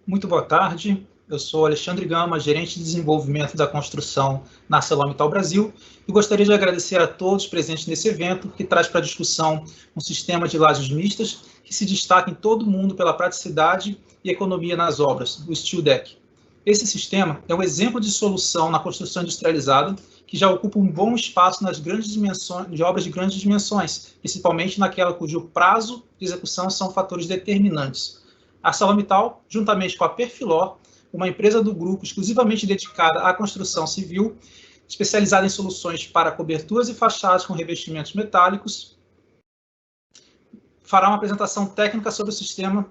Muito boa tarde, eu sou Alexandre Gama, gerente de desenvolvimento da construção na ArcelorMittal Brasil, e gostaria de agradecer a todos presentes nesse evento, que traz para discussão um sistema de lajes mistas que se destaca em todo o mundo pela praticidade e economia nas obras, o Steel Deck. Esse sistema é um exemplo de solução na construção industrializada, que já ocupa um bom espaço nas grandes dimensões, de obras de grandes dimensões, principalmente naquela cujo prazo de execução são fatores determinantes. A ArcelorMittal, juntamente com a Perfilor, uma empresa do grupo exclusivamente dedicada à construção civil, especializada em soluções para coberturas e fachadas com revestimentos metálicos, fará uma apresentação técnica sobre o sistema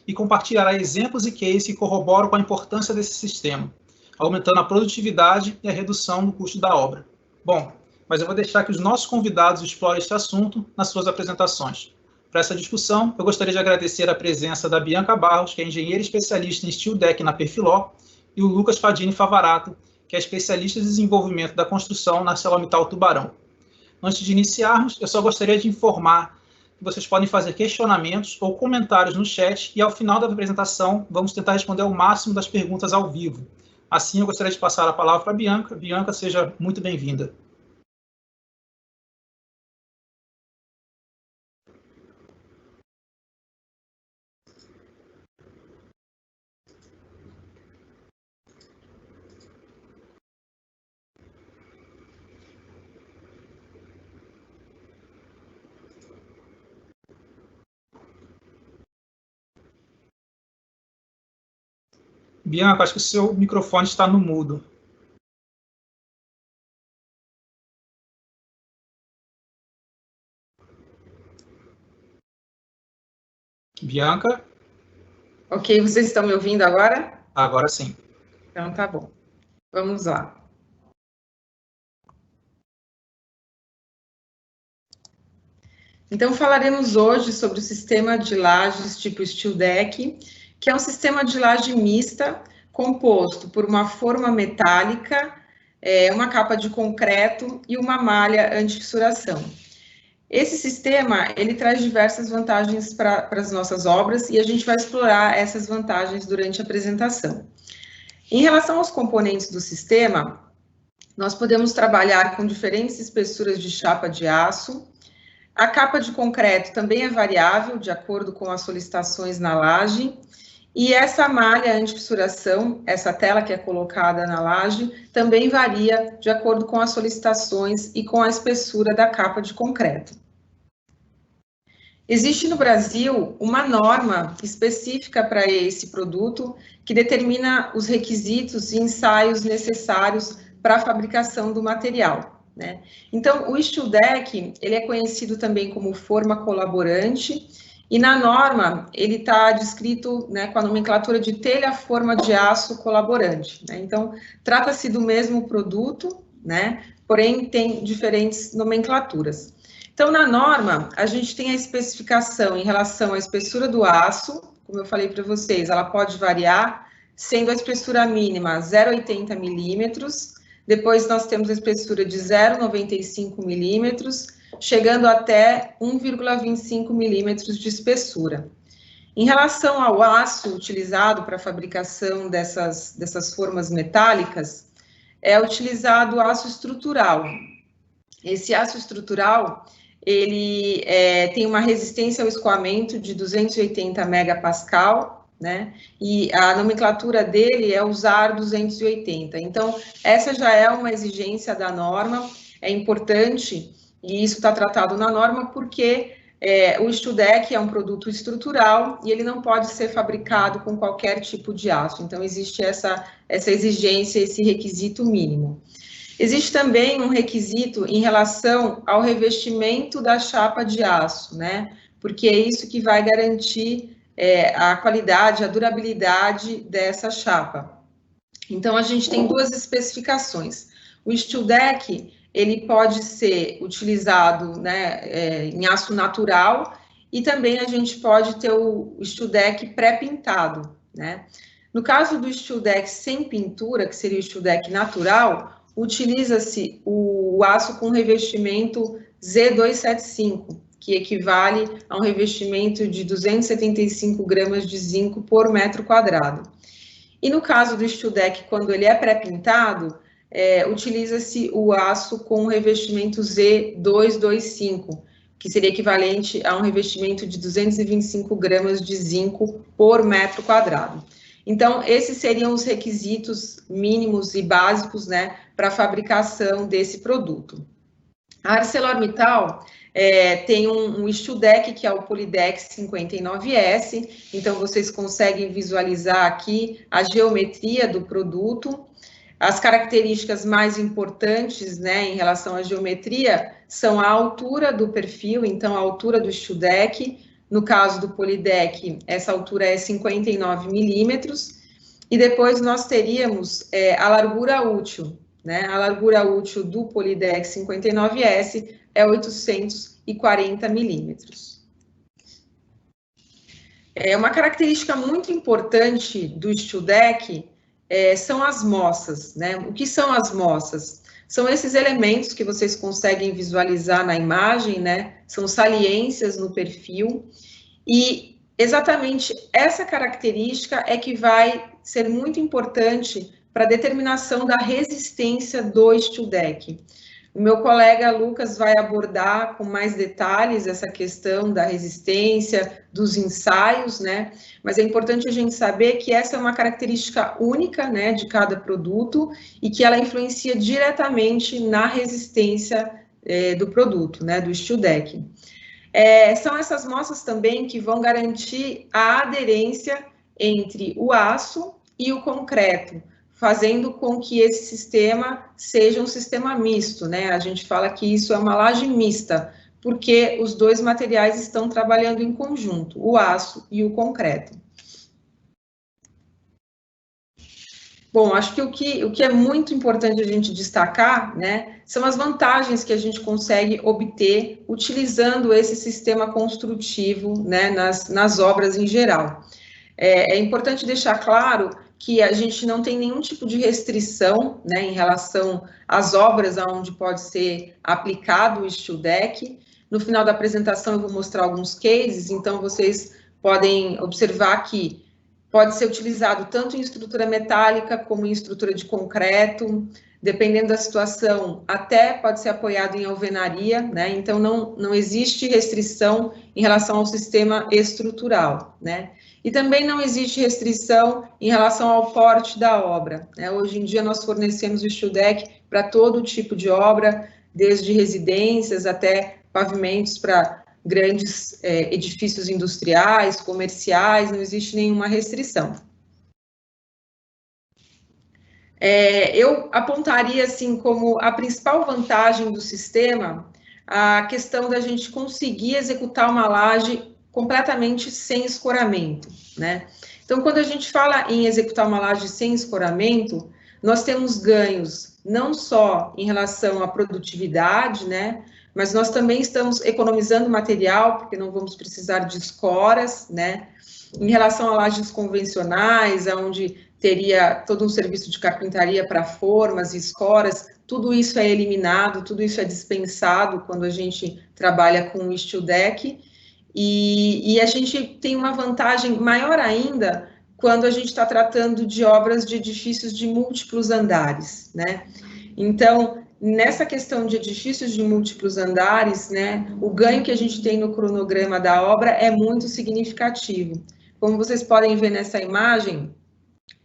e compartilhará exemplos e cases que corroboram com a importância desse sistema, aumentando a produtividade e a redução do custo da obra. Bom, mas eu vou deixar que os nossos convidados explorem esse assunto nas suas apresentações. Para essa discussão, eu gostaria de agradecer a presença da Bianca Barros, que é engenheira especialista em Steel Deck na Perfilor, e o Lucas Fadini Favarato, que é especialista em desenvolvimento da construção na ArcelorMittal Tubarão. Antes de iniciarmos, eu só gostaria de informar que vocês podem fazer questionamentos ou comentários no chat, e ao final da apresentação, vamos tentar responder ao máximo das perguntas ao vivo. Assim, eu gostaria de passar a palavra para a Bianca. Bianca, seja muito bem-vinda. Bianca, acho que o seu microfone está no mudo. Bianca? Ok, vocês estão me ouvindo agora? Agora sim. Então tá bom. Vamos lá. Então falaremos hoje sobre o sistema de lajes tipo Steel Deck, que é um sistema de laje mista composto por uma forma metálica, uma capa de concreto e uma malha anti-fissuração. Esse sistema, ele traz diversas vantagens para as nossas obras e a gente vai explorar essas vantagens durante a apresentação. Em relação aos componentes do sistema, nós podemos trabalhar com diferentes espessuras de chapa de aço. A capa de concreto também é variável, de acordo com as solicitações na laje. E essa malha anti-fissuração, essa tela que é colocada na laje, também varia de acordo com as solicitações e com a espessura da capa de concreto. Existe no Brasil uma norma específica para esse produto que determina os requisitos e ensaios necessários para a fabricação do material, né? Então, o Steel Deck, ele é conhecido também como forma colaborante, e na norma ele está descrito, né, com a nomenclatura de telha-forma de aço colaborante, né? Então, trata-se do mesmo produto, né, porém tem diferentes nomenclaturas. Então, na norma, a gente tem a especificação em relação à espessura do aço, como eu falei para vocês, ela pode variar, sendo a espessura mínima 0,80 milímetros, depois nós temos a espessura de 0,95 milímetros, chegando até 1,25 milímetros de espessura. Em relação ao aço utilizado para a fabricação dessas formas metálicas, é utilizado aço estrutural. Esse aço estrutural, ele tem uma resistência ao escoamento de 280 megapascal, né? E a nomenclatura dele é usar 280. Então, essa já é uma exigência da norma, é importante, e isso está tratado na norma porque o Steel Deck é um produto estrutural e ele não pode ser fabricado com qualquer tipo de aço. Então, existe essa exigência, esse requisito mínimo. Existe também um requisito em relação ao revestimento da chapa de aço, né? Porque é isso que vai garantir a qualidade, a durabilidade dessa chapa. Então, a gente tem duas especificações. O Steel Deck, ele pode ser utilizado, né, em aço natural, e também a gente pode ter o Steel Deck pré-pintado, né? No caso do Steel Deck sem pintura, que seria o Steel Deck natural, utiliza-se o aço com revestimento Z275, que equivale a um revestimento de 275 gramas de zinco por metro quadrado. E no caso do steel deck, quando ele é pré-pintado, utiliza-se o aço com revestimento Z225, que seria equivalente a um revestimento de 225 gramas de zinco por metro quadrado. Então, esses seriam os requisitos mínimos e básicos, né, para a fabricação desse produto. A ArcelorMittal tem um steel deck, que é o Polydeck 59S, então vocês conseguem visualizar aqui a geometria do produto. As características mais importantes, né, em relação à geometria, são a altura do perfil, então a altura do steel deck. No caso do Polydeck, essa altura é 59 milímetros, e depois nós teríamos a largura útil, né? A largura útil do Polydeck 59S é 840 milímetros. Uma característica muito importante do steel deck são as moças, né? O que são as moças? São esses elementos que vocês conseguem visualizar na imagem, né? São saliências no perfil, e exatamente essa característica é que vai ser muito importante para a determinação da resistência do steel deck. O meu colega Lucas vai abordar com mais detalhes essa questão da resistência, dos ensaios, né? Mas é importante a gente saber que essa é uma característica única, né, de cada produto, e que ela influencia diretamente na resistência do produto, né, do steel deck. São essas moças também que vão garantir a aderência entre o aço e o concreto, fazendo com que esse sistema seja um sistema misto, né? A gente fala que isso é uma laje mista, porque os dois materiais estão trabalhando em conjunto, o aço e o concreto. Bom, acho que o que é muito importante a gente destacar, né, são as vantagens que a gente consegue obter utilizando esse sistema construtivo, né, nas obras em geral. É importante deixar claro que a gente não tem nenhum tipo de restrição, né, em relação às obras onde pode ser aplicado o steel deck. No final da apresentação eu vou mostrar alguns cases, então vocês podem observar que pode ser utilizado tanto em estrutura metálica como em estrutura de concreto, dependendo da situação, até pode ser apoiado em alvenaria, né? Então não existe restrição em relação ao sistema estrutural, né? E também não existe restrição em relação ao porte da obra, né? Hoje em dia nós fornecemos o steel deck para todo tipo de obra, desde residências até pavimentos para grandes edifícios industriais, comerciais, não existe nenhuma restrição. Eu apontaria, assim, como a principal vantagem do sistema, a questão da gente conseguir executar uma laje completamente sem escoramento, né? Então, quando a gente fala em executar uma laje sem escoramento, nós temos ganhos não só em relação à produtividade, né? Mas nós também estamos economizando material, porque não vamos precisar de escoras, né? Em relação a lajes convencionais, onde teria todo um serviço de carpintaria para formas e escoras, tudo isso é eliminado, tudo isso é dispensado quando a gente trabalha com o steel deck, e a gente tem uma vantagem maior ainda quando a gente está tratando de obras de edifícios de múltiplos andares, né? Então, nessa questão de edifícios de múltiplos andares, né, o ganho que a gente tem no cronograma da obra é muito significativo. Como vocês podem ver nessa imagem,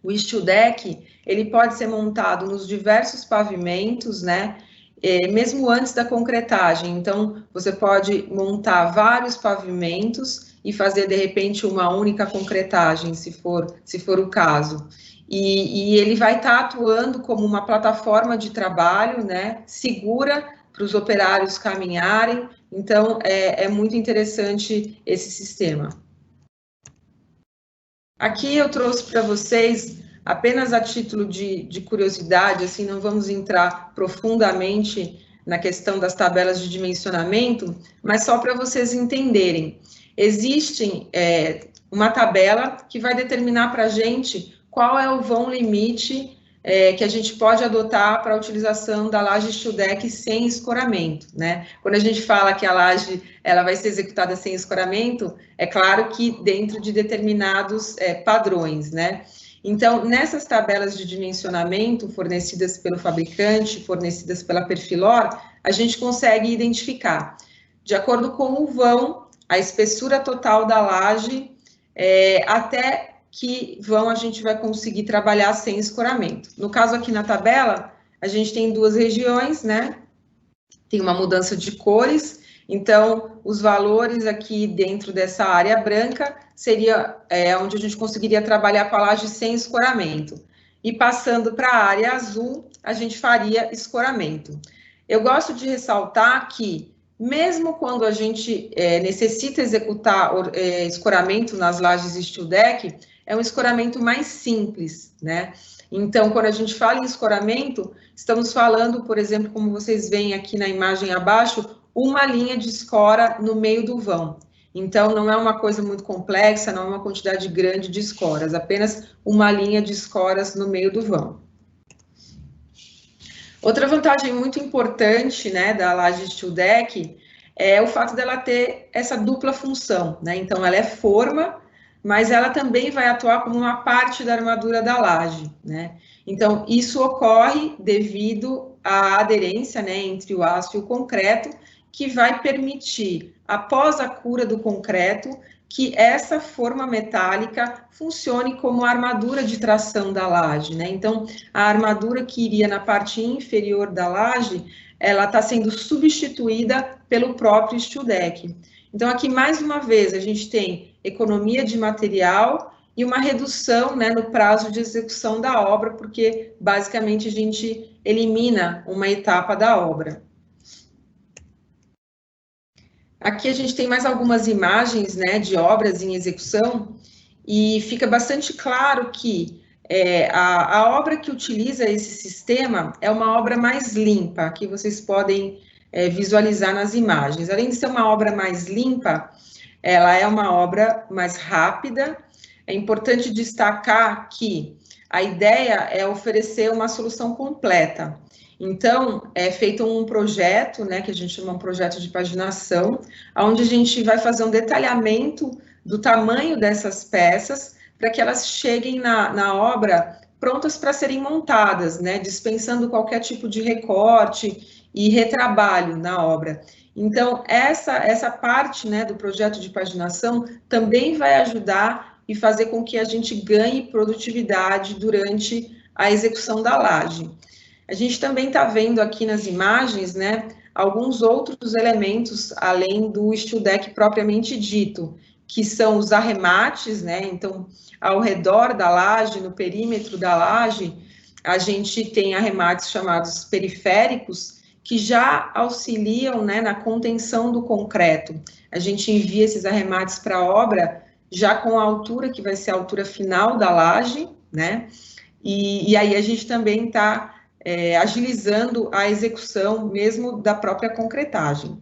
o steel deck, ele pode ser montado nos diversos pavimentos, né, mesmo antes da concretagem. Então, você pode montar vários pavimentos e fazer, de repente, uma única concretagem, se for o caso. E ele vai estar atuando como uma plataforma de trabalho, né, segura para os operários caminharem. Então, é muito interessante esse sistema. Aqui eu trouxe para vocês, apenas a título de curiosidade, assim, não vamos entrar profundamente na questão das tabelas de dimensionamento, mas só para vocês entenderem. Existe uma tabela que vai determinar para a gente qual é o vão limite que a gente pode adotar para a utilização da laje steel deck sem escoramento, né? Quando a gente fala que a laje ela vai ser executada sem escoramento, é claro que dentro de determinados padrões, né? Então, nessas tabelas de dimensionamento fornecidas pelo fabricante, fornecidas pela Perfilor, a gente consegue identificar, de acordo com o vão, a espessura total da laje, até que vão a gente vai conseguir trabalhar sem escoramento. No caso aqui na tabela, a gente tem duas regiões, né? Tem uma mudança de cores, então os valores aqui dentro dessa área branca seria onde a gente conseguiria trabalhar com a laje sem escoramento. E passando para a área azul, a gente faria escoramento. Eu gosto de ressaltar que, mesmo quando a gente necessita executar escoramento nas lajes steel deck, é um escoramento mais simples, né? Então, quando a gente fala em escoramento, estamos falando, por exemplo, como vocês veem aqui na imagem abaixo, uma linha de escora no meio do vão. Então, não é uma coisa muito complexa, não é uma quantidade grande de escoras, apenas uma linha de escoras no meio do vão. Outra vantagem muito importante, né, da laje steel deck é o fato dela ter essa dupla função, né? Então, ela é forma, mas ela também vai atuar como uma parte da armadura da laje, né? Então, isso ocorre devido à aderência, né, entre o aço e o concreto, que vai permitir, após a cura do concreto, que essa forma metálica funcione como a armadura de tração da laje, né? Então, a armadura que iria na parte inferior da laje, ela está sendo substituída pelo próprio steel deck. Então, aqui, mais uma vez, a gente tem economia de material e uma redução, né, no prazo de execução da obra, porque, basicamente, a gente elimina uma etapa da obra. Aqui a gente tem mais algumas imagens, né, de obras em execução, e fica bastante claro que a obra que utiliza esse sistema é uma obra mais limpa, que vocês podem visualizar nas imagens. Além de ser uma obra mais limpa, ela é uma obra mais rápida. É importante destacar que a ideia é oferecer uma solução completa. Então, é feito um projeto, né, que a gente chama um projeto de paginação, onde a gente vai fazer um detalhamento do tamanho dessas peças para que elas cheguem na obra prontas para serem montadas, né, dispensando qualquer tipo de recorte e retrabalho na obra. Então, essa parte, né, do projeto de paginação também vai ajudar e fazer com que a gente ganhe produtividade durante a execução da laje. A gente também está vendo aqui nas imagens, né, alguns outros elementos além do steel deck propriamente dito, que são os arremates, né? Então, ao redor da laje, no perímetro da laje, a gente tem arremates chamados periféricos, que já auxiliam, né, na contenção do concreto. A gente envia esses arremates para a obra já com a altura que vai ser a altura final da laje, né? E aí a gente também está agilizando a execução mesmo da própria concretagem.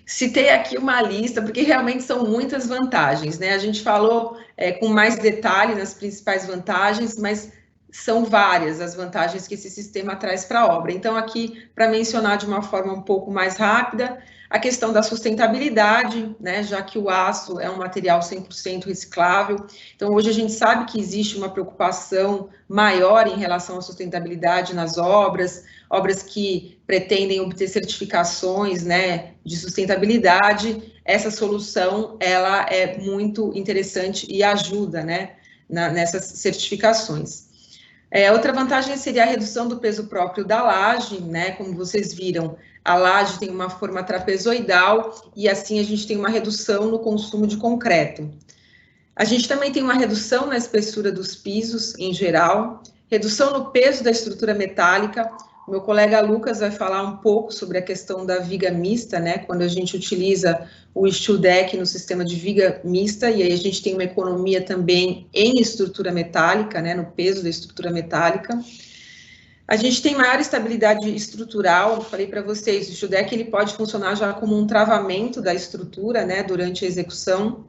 Citei aqui uma lista, porque realmente são muitas vantagens, né? A gente falou com mais detalhe nas principais vantagens, mas são várias as vantagens que esse sistema traz para a obra. Então, aqui, para mencionar de uma forma um pouco mais rápida, a questão da sustentabilidade, né, já que o aço é um material 100% reciclável. Então, hoje a gente sabe que existe uma preocupação maior em relação à sustentabilidade nas obras que pretendem obter certificações, né, de sustentabilidade. Essa solução, ela é muito interessante e ajuda, né, nessas certificações. Outra vantagem seria a redução do peso próprio da laje, né? Como vocês viram, a laje tem uma forma trapezoidal e assim a gente tem uma redução no consumo de concreto. A gente também tem uma redução na espessura dos pisos em geral, redução no peso da estrutura metálica. O meu colega Lucas vai falar um pouco sobre a questão da viga mista, né? Quando a gente utiliza o steel deck no sistema de viga mista, e aí a gente tem uma economia também em estrutura metálica, né? No peso da estrutura metálica. A gente tem maior estabilidade estrutural. Falei para vocês, o steel deck ele pode funcionar já como um travamento da estrutura, né? Durante a execução.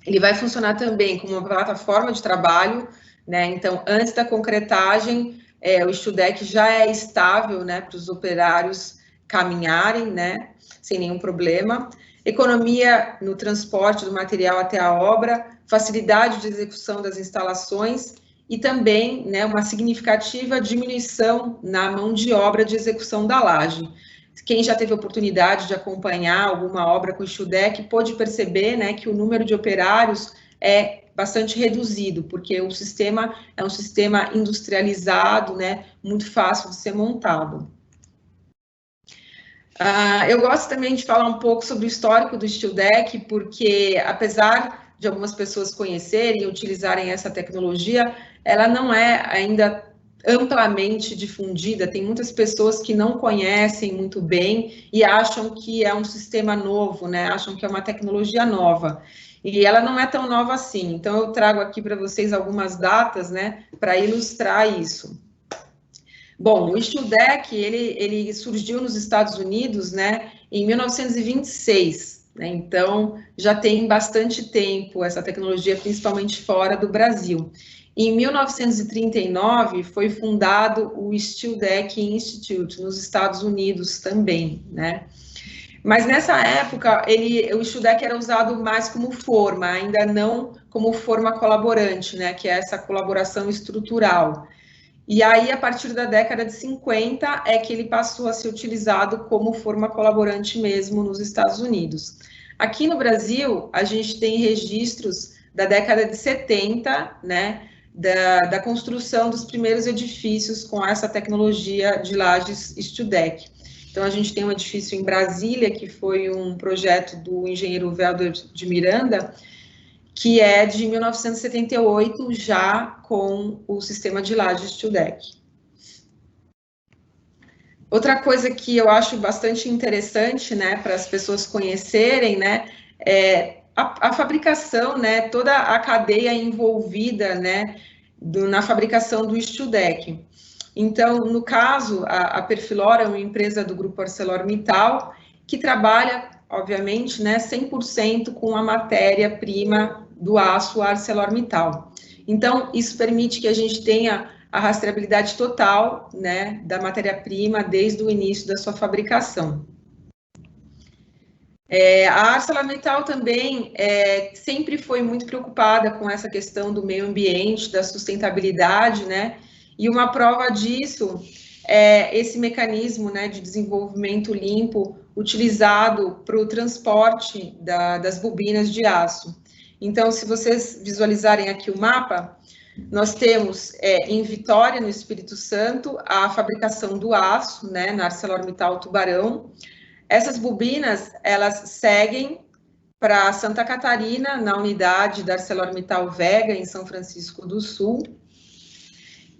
Ele vai funcionar também como uma plataforma de trabalho, né? Então, antes da concretagem, o StilDeck já é estável, né, para os operários caminharem, né, sem nenhum problema. Economia no transporte do material até a obra, facilidade de execução das instalações e também, né, uma significativa diminuição na mão de obra de execução da laje. Quem já teve a oportunidade de acompanhar alguma obra com o StilDeck pôde perceber, né, que o número de operários é bastante reduzido, porque o sistema é um sistema industrializado, né, muito fácil de ser montado. Eu gosto também de falar um pouco sobre o histórico do StilDeck, porque apesar de algumas pessoas conhecerem e utilizarem essa tecnologia, ela não é ainda amplamente difundida, tem muitas pessoas que não conhecem muito bem e acham que é um sistema novo, né? Acham que é uma tecnologia nova. E ela não é tão nova assim. Então, eu trago aqui para vocês algumas datas, né, para ilustrar isso. Bom, o StilDeck, ele surgiu nos Estados Unidos, né, em 1926, né? Então, já tem bastante tempo essa tecnologia, principalmente fora do Brasil. Em 1939, foi fundado o StilDeck Institute, nos Estados Unidos também, né? Mas nessa época, o StilDeck era usado mais como forma, ainda não como forma colaborante, né? Que é essa colaboração estrutural. E aí, a partir da década de 50, é que ele passou a ser utilizado como forma colaborante mesmo nos Estados Unidos. Aqui no Brasil, a gente tem registros da década de 70, né? Da construção dos primeiros edifícios com essa tecnologia de lajes StilDeck. Então, a gente tem um edifício em Brasília, que foi um projeto do engenheiro Welder de Miranda, que é de 1978, já com o sistema de laje StilDeck. Outra coisa que eu acho bastante interessante, né, para as pessoas conhecerem, né, é a fabricação, né, toda a cadeia envolvida, né, na fabricação do StilDeck. Então, no caso, a Perfilor é uma empresa do grupo ArcelorMittal que trabalha, obviamente, né, 100% com a matéria-prima do aço ArcelorMittal. Então, isso permite que a gente tenha a rastreabilidade total, né, da matéria-prima desde o início da sua fabricação. A ArcelorMittal também sempre foi muito preocupada com essa questão do meio ambiente, da sustentabilidade, né? E uma prova disso é esse mecanismo, né, de desenvolvimento limpo utilizado para o transporte das bobinas de aço. Então, se vocês visualizarem aqui o mapa, nós temos em Vitória, no Espírito Santo, a fabricação do aço, né, na ArcelorMittal Tubarão. Essas bobinas, elas seguem para Santa Catarina, na unidade da ArcelorMittal Vega, em São Francisco do Sul.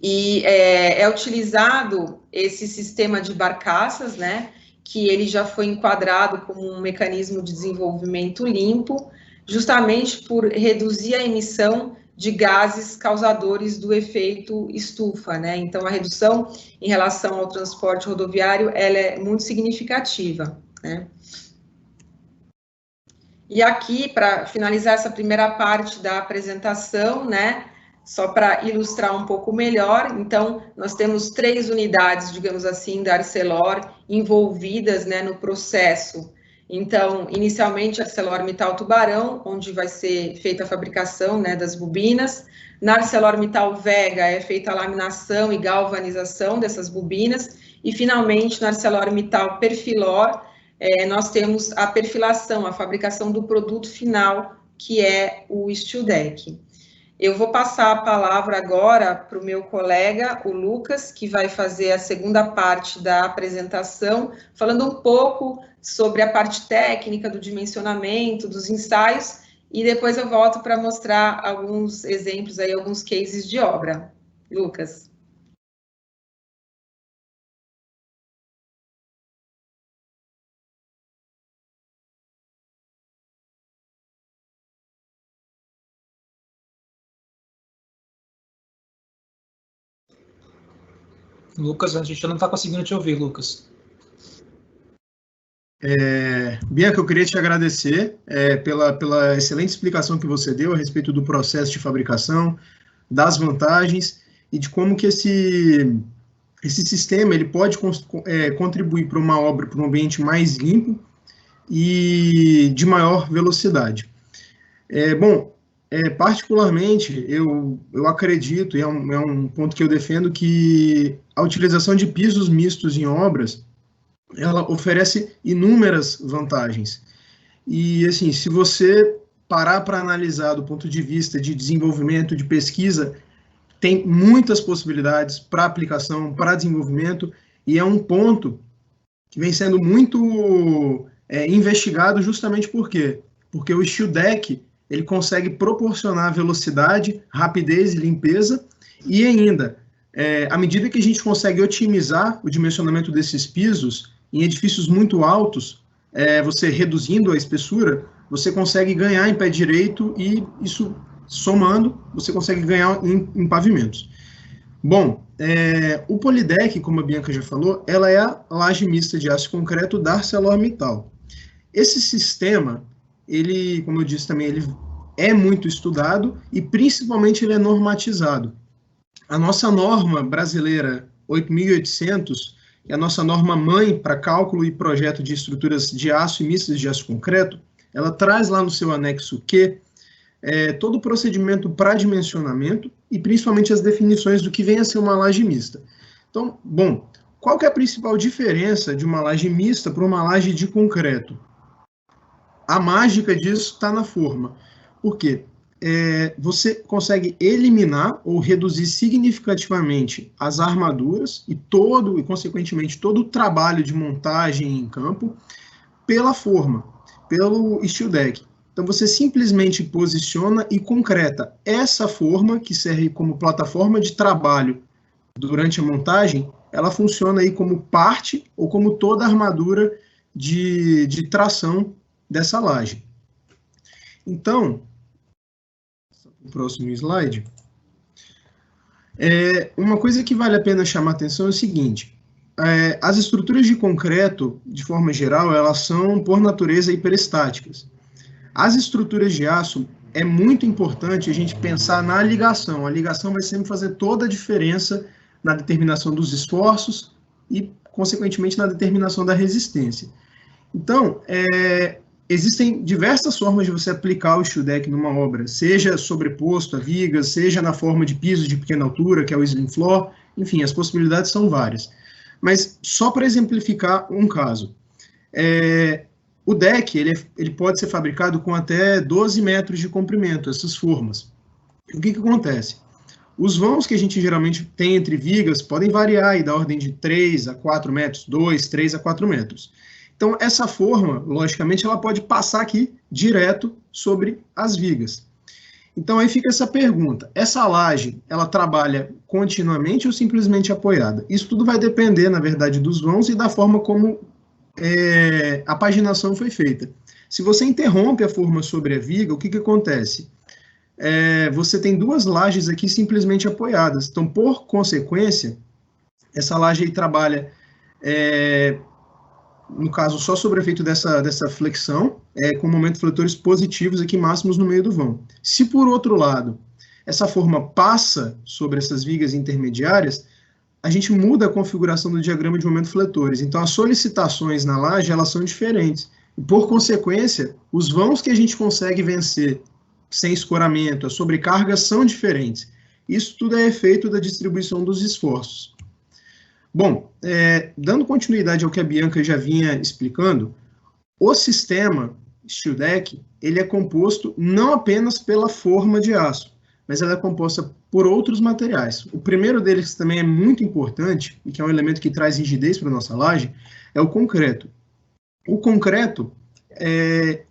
E é utilizado esse sistema de barcaças, né, que ele já foi enquadrado como um mecanismo de desenvolvimento limpo, justamente por reduzir a emissão de gases causadores do efeito estufa, né? Então, a redução em relação ao transporte rodoviário, ela é muito significativa, né? E aqui, para finalizar essa primeira parte da apresentação, né, só para ilustrar um pouco melhor, então, nós temos 3 unidades, digamos assim, da Arcelor envolvidas, né, no processo. Então, inicialmente, ArcelorMittal Tubarão, onde vai ser feita a fabricação, né, das bobinas. Na ArcelorMittal Vega é feita a laminação e galvanização dessas bobinas. E, finalmente, na ArcelorMittal Perfilor, nós temos a perfilação, a fabricação do produto final, que é o StilDeck. Eu vou passar a palavra agora para o meu colega, o Lucas, que vai fazer a segunda parte da apresentação, falando um pouco sobre a parte técnica do dimensionamento, dos ensaios, e depois eu volto para mostrar alguns exemplos aí, alguns cases de obra. Lucas. Lucas, a gente não está conseguindo te ouvir, Lucas. Bianca, eu queria te agradecer pela excelente explicação que você deu a respeito do processo de fabricação, das vantagens e de como que esse sistema ele pode contribuir para uma obra, para um ambiente mais limpo e de maior velocidade. Particularmente, eu acredito, e é um ponto que eu defendo, que a utilização de pisos mistos em obras, ela oferece inúmeras vantagens. E, assim, se você parar para analisar do ponto de vista de desenvolvimento, de pesquisa, tem muitas possibilidades para aplicação, para desenvolvimento, e é um ponto que vem sendo muito investigado justamente por quê? Porque o steel deck ele consegue proporcionar velocidade, rapidez e limpeza, e ainda, à medida que a gente consegue otimizar o dimensionamento desses pisos, em edifícios muito altos, você reduzindo a espessura, você consegue ganhar em pé direito, e isso, somando, você consegue ganhar em pavimentos. Bom, o Polideck, como a Bianca já falou, ela é a laje mista de aço e concreto da ArcelorMittal. Esse sistema, ele, como eu disse também, ele é muito estudado e principalmente ele é normatizado. A nossa norma brasileira 8.800, que é a nossa norma mãe para cálculo e projeto de estruturas de aço e mistas de aço e concreto, ela traz lá no seu anexo Q todo o procedimento para dimensionamento e principalmente as definições do que vem a ser uma laje mista. Então, bom, qual que é a principal diferença de uma laje mista para uma laje de concreto? A mágica disso está na forma. Por quê? Você consegue eliminar ou reduzir significativamente as armaduras e consequentemente, todo o trabalho de montagem em campo pela forma, pelo steel deck. Então, você simplesmente posiciona e concreta essa forma, que serve como plataforma de trabalho durante a montagem, ela funciona aí como parte ou como toda a armadura de tração dessa laje. Então, o próximo slide. Uma coisa que vale a pena chamar a atenção é o seguinte: as estruturas de concreto, de forma geral, elas são, por natureza, hiperestáticas. As estruturas de aço, é muito importante a gente pensar na ligação. A ligação vai sempre fazer toda a diferença na determinação dos esforços e, consequentemente, na determinação da resistência. Então, existem diversas formas de você aplicar o steel deck numa obra, seja sobreposto a vigas, seja na forma de piso de pequena altura, que é o slim floor, enfim, as possibilidades são várias. Mas, só para exemplificar um caso, o deck ele pode ser fabricado com até 12 metros de comprimento, essas formas. O que acontece? Os vãos que a gente geralmente tem entre vigas podem variar e da ordem de 3 a 4 metros, 2, 3 a 4 metros. Então, essa forma, logicamente, ela pode passar aqui direto sobre as vigas. Então, aí fica essa pergunta: essa laje, ela trabalha continuamente ou simplesmente apoiada? Isso tudo vai depender, na verdade, dos vãos e da forma como a paginação foi feita. Se você interrompe a forma sobre a viga, o que acontece? Você tem duas lajes aqui simplesmente apoiadas. Então, por consequência, essa laje aí trabalha, no caso, só sobre o efeito dessa flexão, com momentos fletores positivos aqui máximos no meio do vão. Se, por outro lado, essa forma passa sobre essas vigas intermediárias, a gente muda a configuração do diagrama de momento fletores. Então, as solicitações na laje, elas são diferentes. E, por consequência, os vãos que a gente consegue vencer sem escoramento, as sobrecargas são diferentes. Isso tudo é efeito da distribuição dos esforços. Bom, dando continuidade ao que a Bianca já vinha explicando, o sistema steel deck, ele é composto não apenas pela forma de aço, mas ela é composta por outros materiais. O primeiro deles, que também é muito importante, e que é um elemento que traz rigidez para a nossa laje, é o concreto. O concreto,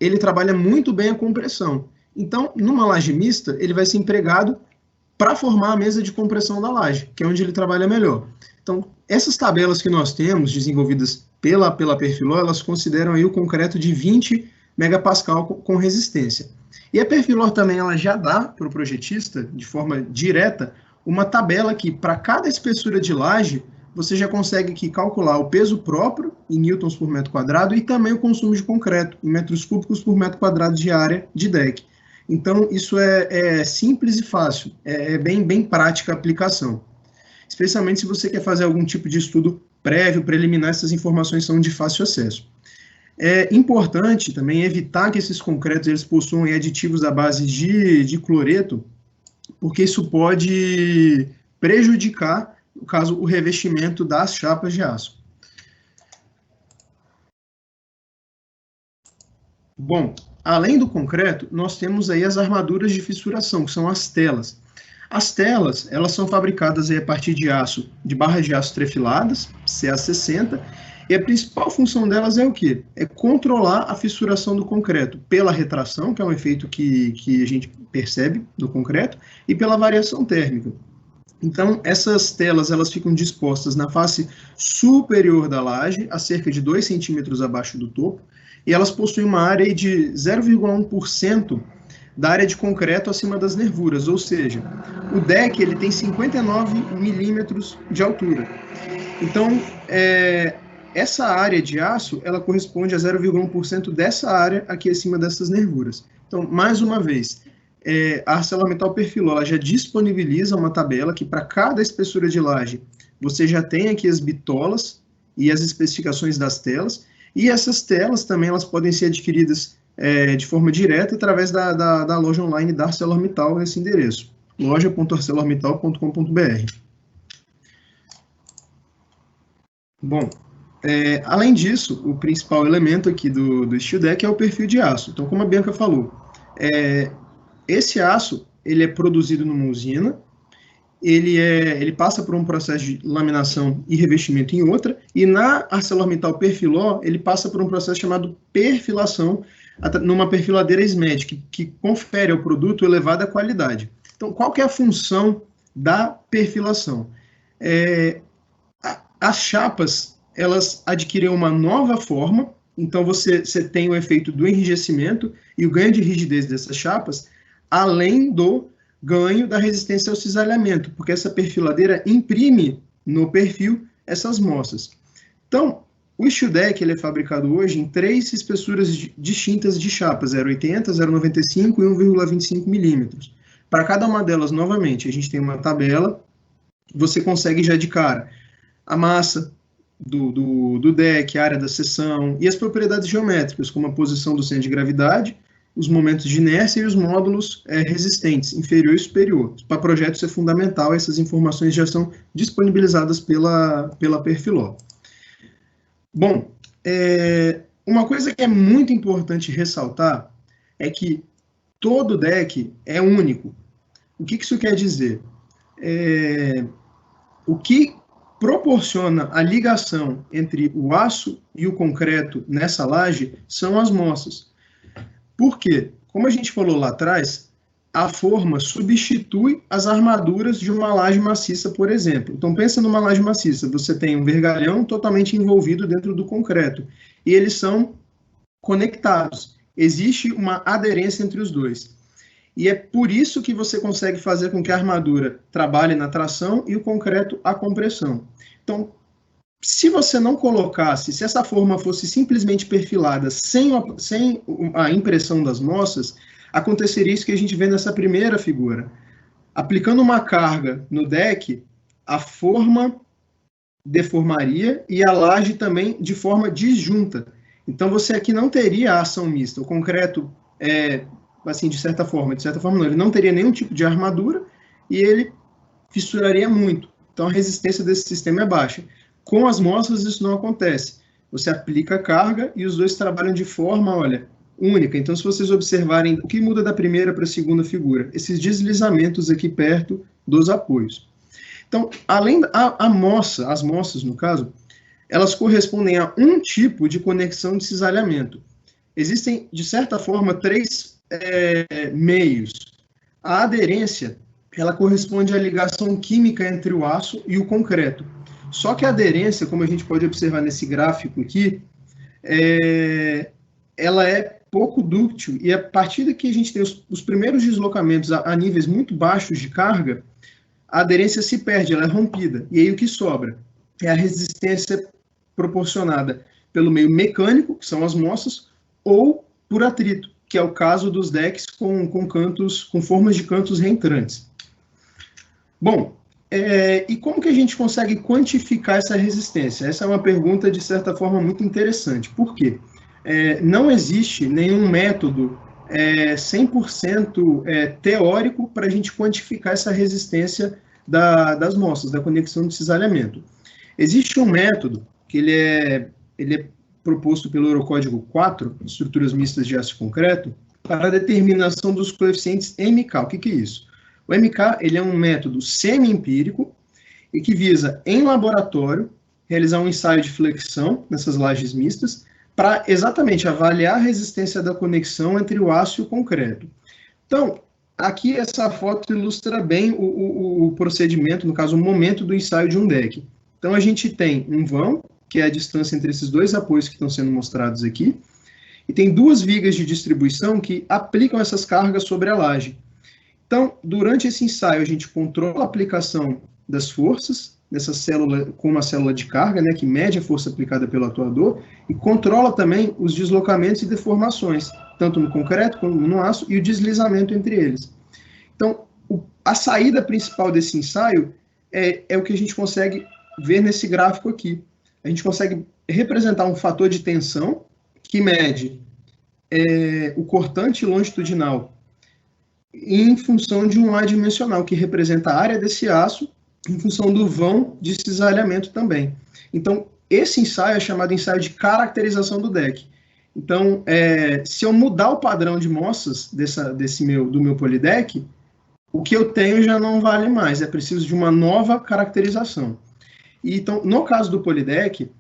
ele trabalha muito bem a compressão. Então, numa laje mista, ele vai ser empregado para formar a mesa de compressão da laje, que é onde ele trabalha melhor. Então, essas tabelas que nós temos, desenvolvidas pela Perfilor, elas consideram aí o concreto de 20 megapascal com resistência. E a Perfilor também, ela já dá para o projetista, de forma direta, uma tabela que, para cada espessura de laje, você já consegue aqui calcular o peso próprio, em newtons por metro quadrado, e também o consumo de concreto, em metros cúbicos por metro quadrado de área de deck. Então, isso é simples e fácil, é bem prática a aplicação. Especialmente se você quer fazer algum tipo de estudo prévio, preliminar, essas informações são de fácil acesso. É importante também evitar que esses concretos eles possuam aditivos à base de cloreto, porque isso pode prejudicar, no caso, o revestimento das chapas de aço. Bom, além do concreto, nós temos aí as armaduras de fissuração, que são as telas. As telas, elas são fabricadas aí a partir de aço, de barras de aço trefiladas, CA60, e a principal função delas é o quê? É controlar a fissuração do concreto pela retração, que é um efeito que a gente percebe do concreto, e pela variação térmica. Então, essas telas elas ficam dispostas na face superior da laje, a cerca de 2 centímetros abaixo do topo, e elas possuem uma área de 0,1% da área de concreto acima das nervuras, ou seja, o deck ele tem 59 milímetros de altura. Então, essa área de aço, ela corresponde a 0,1% dessa área aqui acima dessas nervuras. Então, mais uma vez, a ArcelorMittal Perfilol ela já disponibiliza uma tabela que para cada espessura de laje, você já tem aqui as bitolas e as especificações das telas, e essas telas também elas podem ser adquiridas de forma direta através da loja online da ArcelorMittal nesse endereço, loja.arcelormittal.com.br. Bom, além disso, o principal elemento aqui do steel deck é o perfil de aço. Então, como a Bianca falou, esse aço ele é produzido numa usina, ele passa por um processo de laminação e revestimento em outra, e na ArcelorMittal Perfilol, ele passa por um processo chamado perfilação, numa perfiladeira SMED, que confere ao produto elevada qualidade. Então, qual que é a função da perfilação? As chapas, elas adquirem uma nova forma, então você tem o efeito do enrijecimento e o ganho de rigidez dessas chapas, além do ganho da resistência ao cisalhamento, porque essa perfiladeira imprime no perfil essas moças. Então, o steel deck ele é fabricado hoje em 3 espessuras distintas de chapas, 0,80, 0,95 e 1,25 milímetros. Para cada uma delas, novamente, a gente tem uma tabela, você consegue já de cara a massa do deck, a área da seção e as propriedades geométricas, como a posição do centro de gravidade, os momentos de inércia e os módulos resistentes, inferior e superior. Para projeto isso é fundamental, essas informações já são disponibilizadas pela Perfilol. Bom, uma coisa que é muito importante ressaltar é que todo deck é único. O que isso quer dizer? O que proporciona a ligação entre o aço e o concreto nessa laje são as moças. Por quê? Como a gente falou lá atrás, a forma substitui as armaduras de uma laje maciça, por exemplo. Então, pensa numa laje maciça, você tem um vergalhão totalmente envolvido dentro do concreto, e eles são conectados. Existe uma aderência entre os dois. E é por isso que você consegue fazer com que a armadura trabalhe na tração e o concreto a compressão. Então, se você não colocasse, se essa forma fosse simplesmente perfilada sem a impressão das moças, aconteceria isso que a gente vê nessa primeira figura. Aplicando uma carga no deck, a forma deformaria e a laje também de forma disjunta. Então você aqui não teria a ação mista. O concreto, assim, de certa forma não, ele não teria nenhum tipo de armadura e ele fissuraria muito. Então a resistência desse sistema é baixa. Com as moças isso não acontece. Você aplica a carga e os dois trabalham de forma, única. Então, se vocês observarem o que muda da primeira para a segunda figura, esses deslizamentos aqui perto dos apoios. Então, além as moças, no caso, elas correspondem a um tipo de conexão de cisalhamento. Existem, de certa forma, 3 meios. A aderência, ela corresponde à ligação química entre o aço e o concreto. Só que a aderência, como a gente pode observar nesse gráfico aqui, ela é pouco dúctil, e a partir daqui a gente tem os primeiros deslocamentos a níveis muito baixos de carga, a aderência se perde, ela é rompida. E aí o que sobra? É a resistência proporcionada pelo meio mecânico, que são as moças, ou por atrito, que é o caso dos decks com formas de cantos reentrantes. Bom, e como que a gente consegue quantificar essa resistência? Essa é uma pergunta, de certa forma, muito interessante. Por quê? Não existe nenhum método 100% teórico para a gente quantificar essa resistência das mostras, da conexão de cisalhamento. Existe um método que ele é proposto pelo Eurocódigo 4, estruturas mistas de aço concreto, para a determinação dos coeficientes MK. O que é isso? O MK ele é um método semi-empírico e que visa, em laboratório, realizar um ensaio de flexão nessas lajes mistas para exatamente avaliar a resistência da conexão entre o aço e o concreto. Então, aqui essa foto ilustra bem o procedimento, no caso, o momento do ensaio de um deck. Então, a gente tem um vão, que é a distância entre esses dois apoios que estão sendo mostrados aqui, e tem duas vigas de distribuição que aplicam essas cargas sobre a laje. Então, durante esse ensaio, a gente controla a aplicação das forças nessa célula, com uma célula de carga, né, que mede a força aplicada pelo atuador, e controla também os deslocamentos e deformações, tanto no concreto como no aço, e o deslizamento entre eles. Então, a saída principal desse ensaio é o que a gente consegue ver nesse gráfico aqui. A gente consegue representar um fator de tensão que mede o cortante longitudinal em função de um adimensional, que representa a área desse aço, em função do vão de cisalhamento também. Então, esse ensaio é chamado ensaio de caracterização do deck. Então, se eu mudar o padrão de mostras do meu polideck, o que eu tenho já não vale mais, é preciso de uma nova caracterização. Então, no caso do polideck,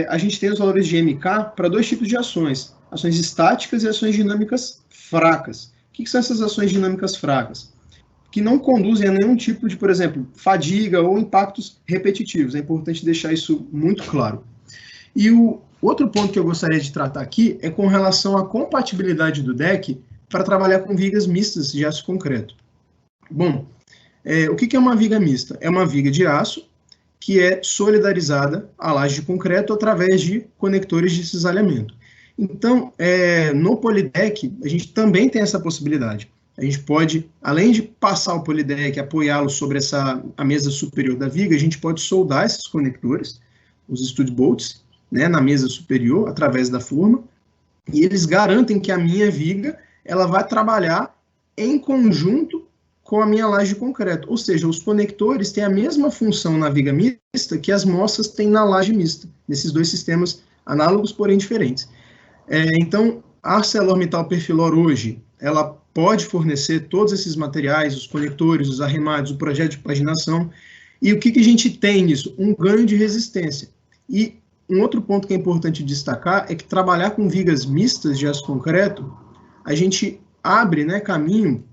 a gente tem os valores de MK para dois tipos de ações estáticas e ações dinâmicas fracas. O que são essas ações dinâmicas fracas? Que não conduzem a nenhum tipo de, por exemplo, fadiga ou impactos repetitivos. É importante deixar isso muito claro. E o outro ponto que eu gostaria de tratar aqui é com relação à compatibilidade do deck para trabalhar com vigas mistas de aço concreto. Bom, o que é uma viga mista? É uma viga de aço que é solidarizada à laje de concreto através de conectores de cisalhamento. Então, no polideck, a gente também tem essa possibilidade. A gente pode, além de passar o polideck, apoiá-lo sobre a mesa superior da viga, a gente pode soldar esses conectores, os stud bolts, né, na mesa superior, através da forma, e eles garantem que a minha viga ela vai trabalhar em conjunto com a minha laje de concreto. Ou seja, os conectores têm a mesma função na viga mista que as mostras têm na laje mista, nesses dois sistemas análogos, porém diferentes. Então, a ArcelorMittal Perfilor hoje, ela pode fornecer todos esses materiais, os conectores, os arremates, o projeto de paginação. E o que a gente tem nisso? Um ganho de resistência. E um outro ponto que é importante destacar é que trabalhar com vigas mistas de aço concreto, a gente abre, né, caminho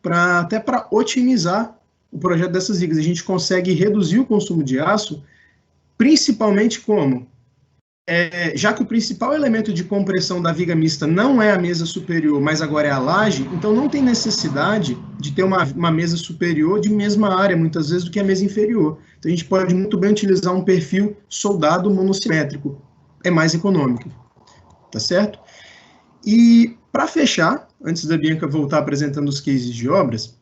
até para otimizar o projeto dessas vigas. A gente consegue reduzir o consumo de aço, principalmente como? Já que o principal elemento de compressão da viga mista não é a mesa superior, mas agora é a laje, então não tem necessidade de ter uma mesa superior de mesma área, muitas vezes, do que a mesa inferior. Então a gente pode muito bem utilizar um perfil soldado monossimétrico, é mais econômico, tá certo? E para fechar, antes da Bianca voltar apresentando os cases de obras,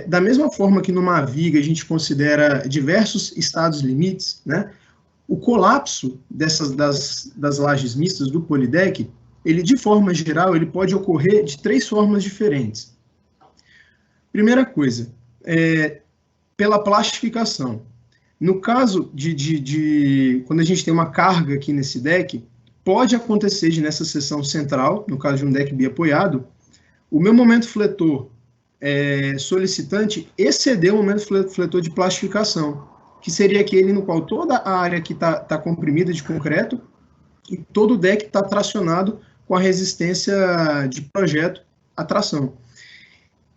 da mesma forma que numa viga a gente considera diversos estados limites, né? O colapso das lajes mistas do polideck, ele, de forma geral, ele pode ocorrer de três formas diferentes. Primeira coisa, pela plastificação. No caso quando a gente tem uma carga aqui nesse deck, pode acontecer nessa seção central, no caso de um deck biapoiado, o meu momento fletor solicitante exceder o momento fletor de plastificação, que seria aquele no qual toda a área que está comprimida de concreto e todo o deck está tracionado com a resistência de projeto à tração.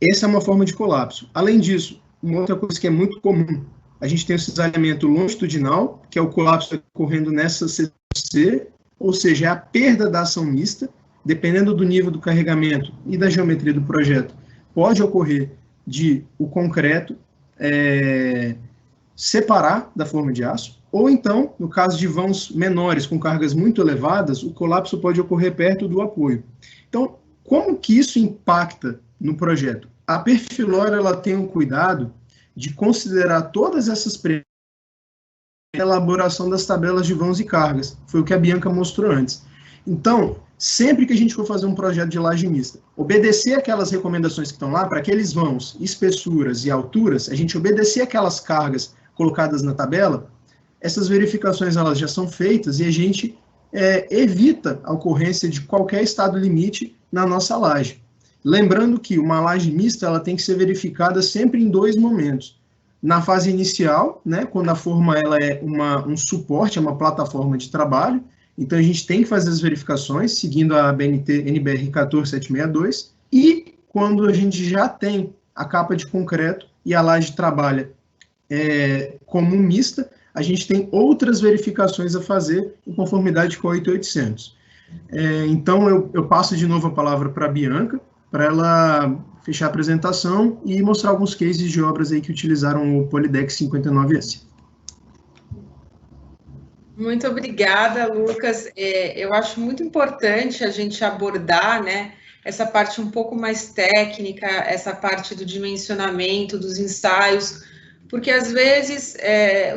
Essa é uma forma de colapso. Além disso, uma outra coisa que é muito comum, a gente tem o cisalhamento longitudinal, que é o colapso ocorrendo nessa seção C, ou seja, é a perda da ação mista, dependendo do nível do carregamento e da geometria do projeto, pode ocorrer o concreto separar da forma de aço, ou então, no caso de vãos menores com cargas muito elevadas, o colapso pode ocorrer perto do apoio. Então, como que isso impacta no projeto? A Perfilor, ela tem o cuidado de considerar todas essas premissas na elaboração das tabelas de vãos e cargas. Foi o que a Bianca mostrou antes. Então, sempre que a gente for fazer um projeto de laje mista, obedecer aquelas recomendações que estão lá, para aqueles vãos, espessuras e alturas, a gente obedecer aquelas cargas colocadas na tabela, essas verificações elas já são feitas e a gente evita a ocorrência de qualquer estado limite na nossa laje. Lembrando que uma laje mista ela tem que ser verificada sempre em 2 momentos. Na fase inicial, né, quando a forma ela é um suporte, é uma plataforma de trabalho, então a gente tem que fazer as verificações seguindo a BNT NBR 14762, e quando a gente já tem a capa de concreto e a laje trabalha como mista, a gente tem outras verificações a fazer em conformidade com a 8800. Então eu passo de novo a palavra para a Bianca, para ela fechar a apresentação e mostrar alguns cases de obras aí que utilizaram o Polydeck 59S. Muito obrigada, Lucas. Eu acho muito importante a gente abordar, né, essa parte um pouco mais técnica, essa parte do dimensionamento, dos ensaios, porque às vezes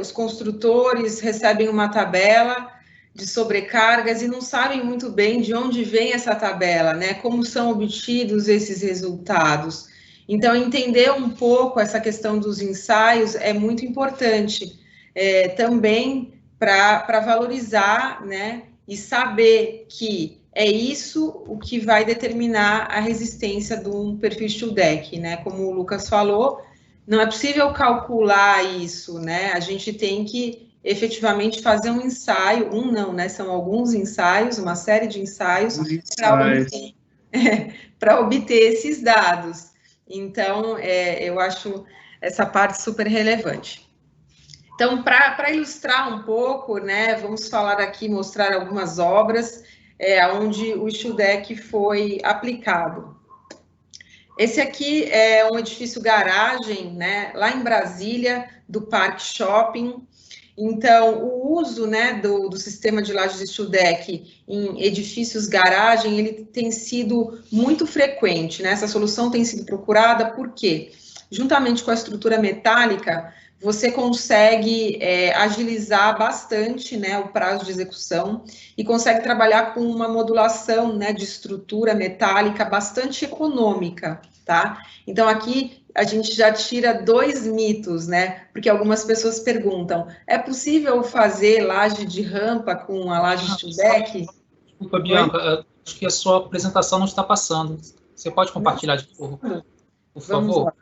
os construtores recebem uma tabela de sobrecargas e não sabem muito bem de onde vem essa tabela, né? Como são obtidos esses resultados. Então, entender um pouco essa questão dos ensaios é muito importante, também para valorizar, né? E saber que é isso o que vai determinar a resistência de um perfil steel deck, né? Como o Lucas falou, não é possível calcular isso, né? A gente tem que efetivamente fazer um ensaio, né? São alguns ensaios, uma série de ensaios para obter esses dados. Então, eu acho essa parte super relevante. Então, para ilustrar um pouco, né, vamos falar aqui, mostrar algumas obras onde o steel deck foi aplicado. Esse aqui é um edifício garagem, né, lá em Brasília, do Parque Shopping. Então, o uso, né, do sistema de lajes de steel deck em edifícios garagem, ele tem sido muito frequente, né? Essa solução tem sido procurada porque, juntamente com a estrutura metálica, você consegue agilizar bastante, né, o prazo de execução e consegue trabalhar com uma modulação, né, de estrutura metálica bastante econômica, tá? Então, aqui a gente já tira 2 mitos, né? Porque algumas pessoas perguntam, é possível fazer laje de rampa com a laje steel deck? Desculpa, Bianca, acho que a sua apresentação não está passando. Você pode compartilhar de novo, por favor?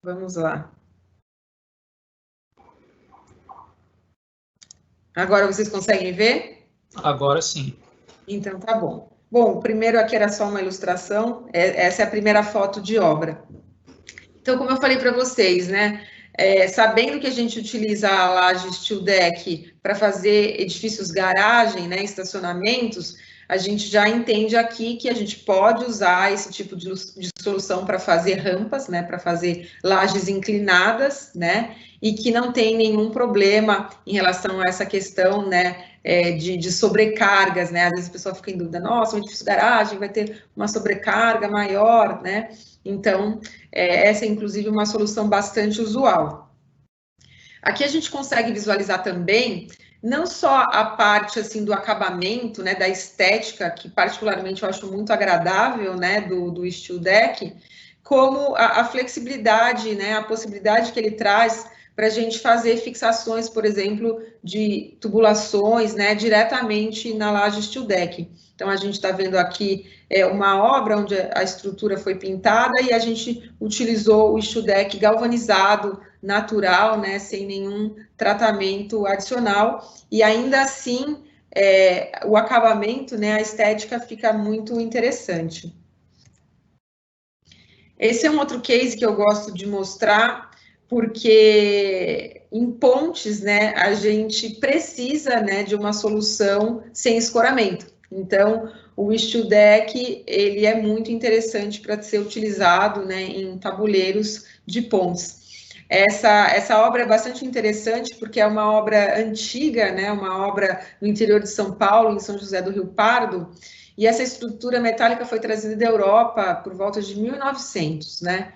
Vamos lá. Agora vocês conseguem ver? Agora sim. Então, tá bom. Bom, primeiro aqui era só uma ilustração, essa é a primeira foto de obra. Então, como eu falei para vocês, né, sabendo que a gente utiliza a laje steel deck para fazer edifícios garagem, né, estacionamentos, a gente já entende aqui que a gente pode usar esse tipo de solução para fazer rampas, né, para fazer lajes inclinadas, né, e que não tem nenhum problema em relação a essa questão, né, de sobrecargas, né, às vezes a pessoa fica em dúvida, nossa, um edifício garagem vai ter uma sobrecarga maior, né, então, essa é inclusive uma solução bastante usual. Aqui a gente consegue visualizar também não só a parte assim do acabamento, né, da estética, que particularmente eu acho muito agradável, né, do steel deck, como a flexibilidade, né, a possibilidade que ele traz para a gente fazer fixações, por exemplo, de tubulações, né, diretamente na laje steel deck. Então, a gente está vendo aqui uma obra onde a estrutura foi pintada e a gente utilizou o steel deck galvanizado, natural, né, sem nenhum tratamento adicional, e ainda assim, o acabamento, né, a estética fica muito interessante. Esse é um outro case que eu gosto de mostrar, porque em pontes, né, a gente precisa, né, de uma solução sem escoramento. Então, o steel deck, ele é muito interessante para ser utilizado, né, em tabuleiros de pontes. Essa obra é bastante interessante porque é uma obra antiga, né, uma obra no interior de São Paulo, em São José do Rio Pardo, e essa estrutura metálica foi trazida da Europa por volta de 1900, né?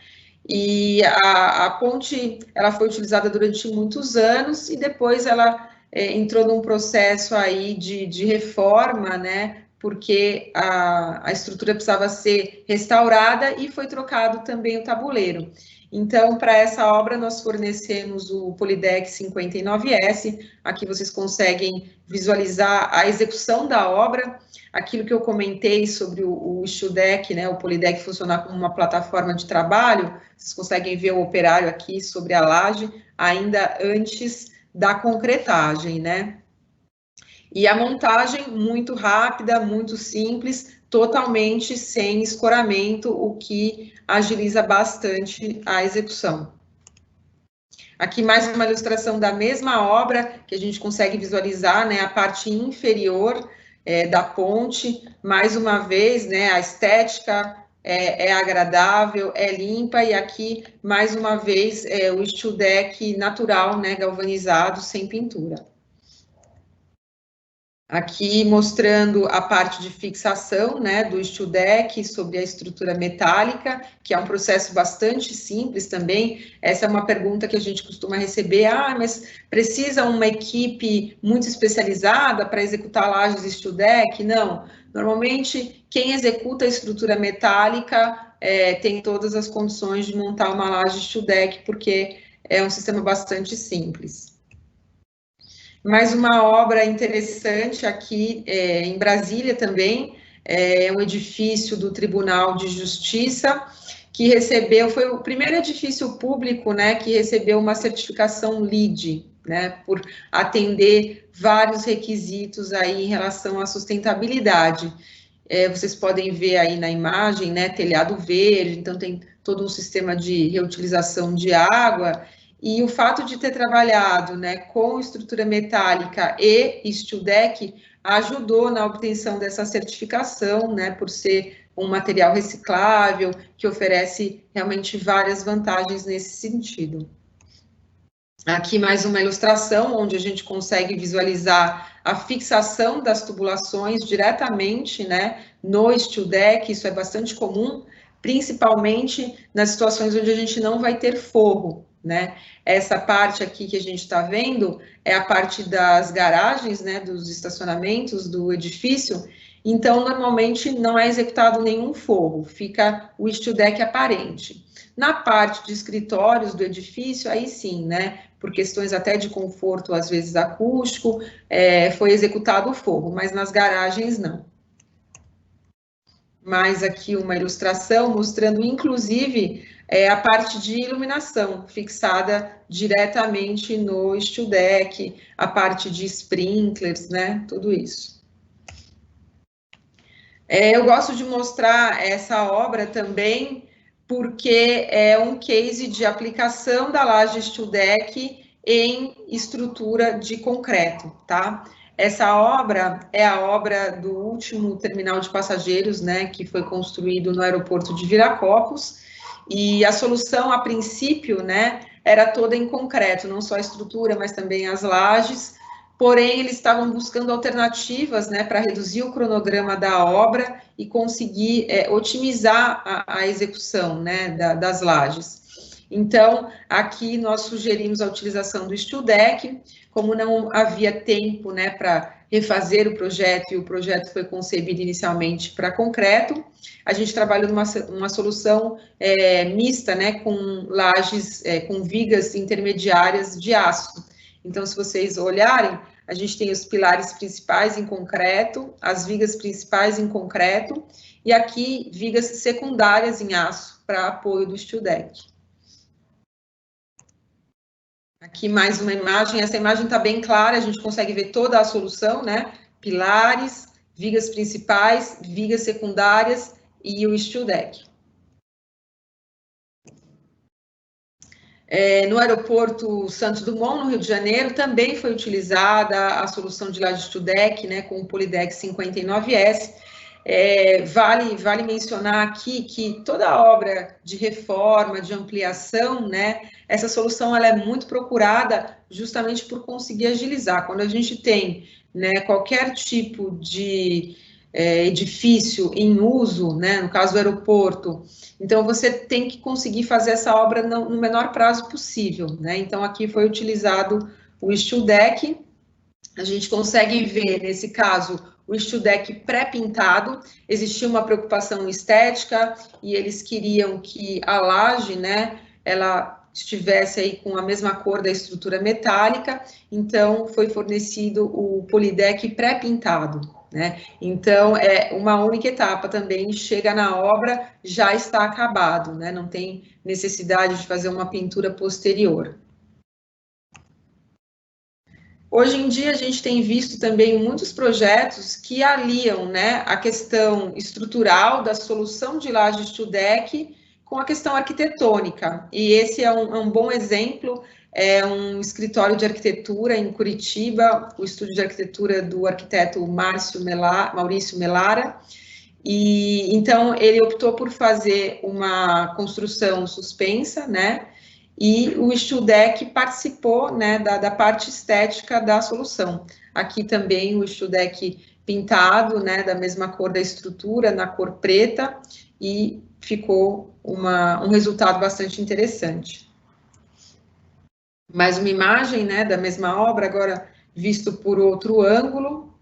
E a ponte, ela foi utilizada durante muitos anos e depois ela entrou num processo aí de reforma, né? Porque a estrutura precisava ser restaurada e foi trocado também o tabuleiro. Então, para essa obra, nós fornecemos o Polydeck 59S. Aqui vocês conseguem visualizar a execução da obra, aquilo que eu comentei sobre o StuDeck, né, o Polydeck funcionar como uma plataforma de trabalho. Vocês conseguem ver o operário aqui sobre a laje, ainda antes da concretagem, né? E a montagem muito rápida, muito simples, totalmente sem escoramento, o que agiliza bastante a execução. Aqui mais uma ilustração da mesma obra, que a gente consegue visualizar, né, a parte inferior da ponte. Mais uma vez, né, a estética é agradável, é limpa, e aqui, mais uma vez, o StuDeck natural, né, galvanizado, sem pintura. Aqui mostrando a parte de fixação, né, do StuDeck sobre a estrutura metálica, que é um processo bastante simples também. Essa é uma pergunta que a gente costuma receber: mas precisa uma equipe muito especializada para executar lajes StuDeck? Não, normalmente quem executa a estrutura metálica tem todas as condições de montar uma laje StuDeck, porque é um sistema bastante simples. Mais uma obra interessante aqui em Brasília também, é um edifício do Tribunal de Justiça, que recebeu, foi o primeiro edifício público, né, que recebeu uma certificação LEED, né, por atender vários requisitos aí em relação à sustentabilidade. Vocês podem ver aí na imagem, né, telhado verde, então tem todo um sistema de reutilização de água. E o fato de ter trabalhado, né, com estrutura metálica e StuDeck ajudou na obtenção dessa certificação, né, por ser um material reciclável, que oferece realmente várias vantagens nesse sentido. Aqui mais uma ilustração, onde a gente consegue visualizar a fixação das tubulações diretamente, né, no StuDeck. Isso é bastante comum, principalmente nas situações onde a gente não vai ter forro, né? Essa parte aqui que a gente está vendo é a parte das garagens, né, dos estacionamentos do edifício. Então, normalmente não é executado nenhum forro, fica o StuDeck aparente. Na parte de escritórios do edifício, aí sim, né, por questões até de conforto, às vezes acústico, foi executado o forro, mas nas garagens não. Mais aqui uma ilustração mostrando, inclusive, a parte de iluminação fixada diretamente no StuDeck, a parte de sprinklers, né, tudo isso. Eu gosto de mostrar essa obra também porque é um case de aplicação da laje StuDeck em estrutura de concreto, tá? Essa obra é a obra do último terminal de passageiros, né, que foi construído no aeroporto de Viracopos, e a solução, a princípio, né, era toda em concreto, não só a estrutura, mas também as lajes, porém, eles estavam buscando alternativas, né, para reduzir o cronograma da obra e conseguir otimizar a execução, né, das lajes. Então, aqui nós sugerimos a utilização do StuDeck. Como não havia tempo, né, para refazer o projeto, e o projeto foi concebido inicialmente para concreto, a gente trabalhou numa solução mista, né, com lajes, com vigas intermediárias de aço. Então, se vocês olharem, a gente tem os pilares principais em concreto, as vigas principais em concreto, e aqui vigas secundárias em aço para apoio do StuDeck. Aqui mais uma imagem, essa imagem está bem clara, a gente consegue ver toda a solução, né? Pilares, vigas principais, vigas secundárias e o StuDeck. No aeroporto Santos Dumont, no Rio de Janeiro, também foi utilizada a solução de laje StuDeck, né, com o Polydeck 59S. Vale mencionar aqui que toda obra de reforma, de ampliação, né, essa solução ela é muito procurada justamente por conseguir agilizar. Quando a gente tem, né, qualquer tipo de edifício em uso, né, no caso do aeroporto, então você tem que conseguir fazer essa obra no menor prazo possível, né? Então aqui foi utilizado o steel deck. A gente consegue ver, nesse caso, o steel deck pré-pintado. Existia uma preocupação estética e eles queriam que a laje, né, ela estivesse aí com a mesma cor da estrutura metálica, então foi fornecido o polideck pré-pintado, né? Então, é uma única etapa também, chega na obra, já está acabado, né? Não tem necessidade de fazer uma pintura posterior. Hoje em dia, a gente tem visto também muitos projetos que aliam, né, a questão estrutural da solução de laje steel deck com a questão arquitetônica. E esse é um bom exemplo, é um escritório de arquitetura em Curitiba, o estúdio de arquitetura do arquiteto Maurício Melara. E então ele optou por fazer uma construção suspensa, né? E o steel deck participou, né, da parte estética da solução. Aqui também o steel deck pintado, né, da mesma cor da estrutura, na cor preta, e ficou um resultado bastante interessante. Mais uma imagem, né, da mesma obra, agora visto por outro ângulo.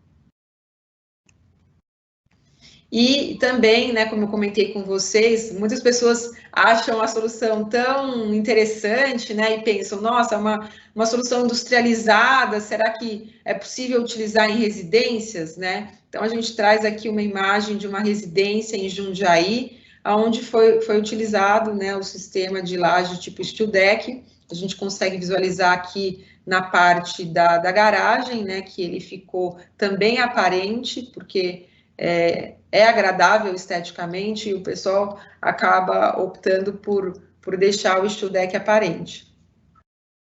E também, né, como eu comentei com vocês, muitas pessoas acham a solução tão interessante, né, e pensam, nossa, uma solução industrializada, será que é possível utilizar em residências, né? Então, a gente traz aqui uma imagem de uma residência em Jundiaí, onde foi utilizado, né, o sistema de laje tipo steel deck. A gente consegue visualizar aqui na parte da garagem, né, que ele ficou também aparente, porque é agradável esteticamente e o pessoal acaba optando por deixar o steel deck aparente.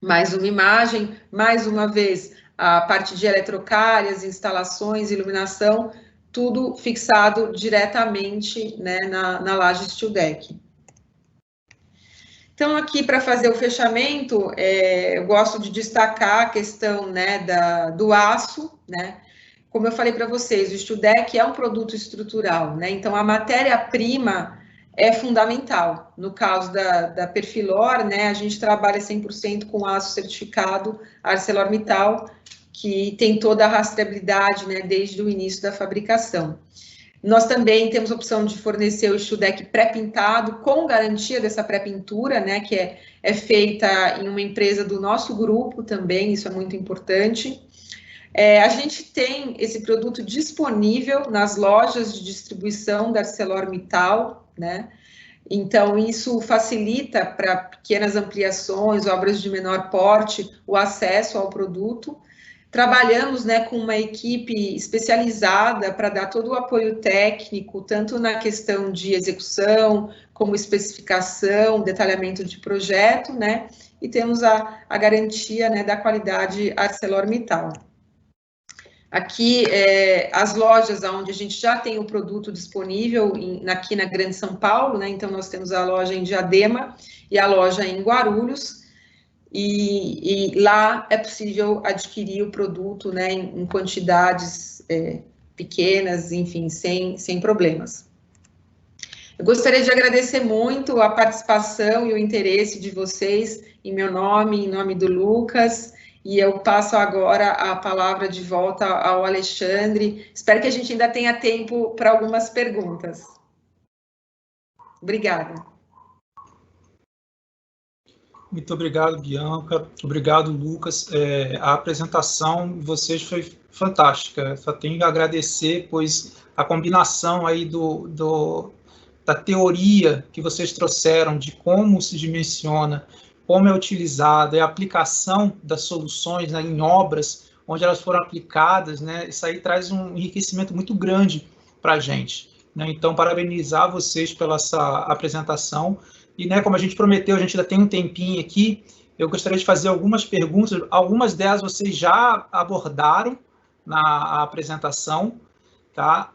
Mais uma imagem, mais uma vez, a parte de eletrocárias, instalações, iluminação, tudo fixado diretamente, né, na laje steel deck. Então, aqui, para fazer o fechamento, eu gosto de destacar a questão, né, do aço, né? Como eu falei para vocês, o steel deck é um produto estrutural, né? Então, a matéria-prima é fundamental. No caso da Perfilor, né, a gente trabalha 100% com aço certificado ArcelorMittal, que tem toda a rastreabilidade, né, desde o início da fabricação. Nós também temos a opção de fornecer o steel deck pré-pintado, com garantia dessa pré-pintura, né, que é feita em uma empresa do nosso grupo também, isso é muito importante. A gente tem esse produto disponível nas lojas de distribuição da ArcelorMittal, né? Então, isso facilita para pequenas ampliações, obras de menor porte, o acesso ao produto. Trabalhamos, né, com uma equipe especializada para dar todo o apoio técnico, tanto na questão de execução, como especificação, detalhamento de projeto, né? E temos a garantia, né, da qualidade ArcelorMittal. Aqui, as lojas onde a gente já tem o produto disponível, aqui na Grande São Paulo, né? Então, nós temos a loja em Diadema e a loja em Guarulhos, e lá é possível adquirir o produto, né, em quantidades pequenas, enfim, sem problemas. Eu gostaria de agradecer muito a participação e o interesse de vocês em meu nome, em nome do Lucas. E eu passo agora a palavra de volta ao Alexandre. Espero que a gente ainda tenha tempo para algumas perguntas. Obrigada. Muito obrigado, Bianca. Obrigado, Lucas. A apresentação de vocês foi fantástica. Só tenho a agradecer, pois a combinação aí da teoria que vocês trouxeram de como se dimensiona, como é utilizada, a aplicação das soluções, né, em obras onde elas foram aplicadas, né, isso aí traz um enriquecimento muito grande para a gente, né? Então, parabenizar vocês pela essa apresentação. E, né, como a gente prometeu, a gente ainda tem um tempinho aqui, eu gostaria de fazer algumas perguntas, algumas delas vocês já abordaram na apresentação. tá?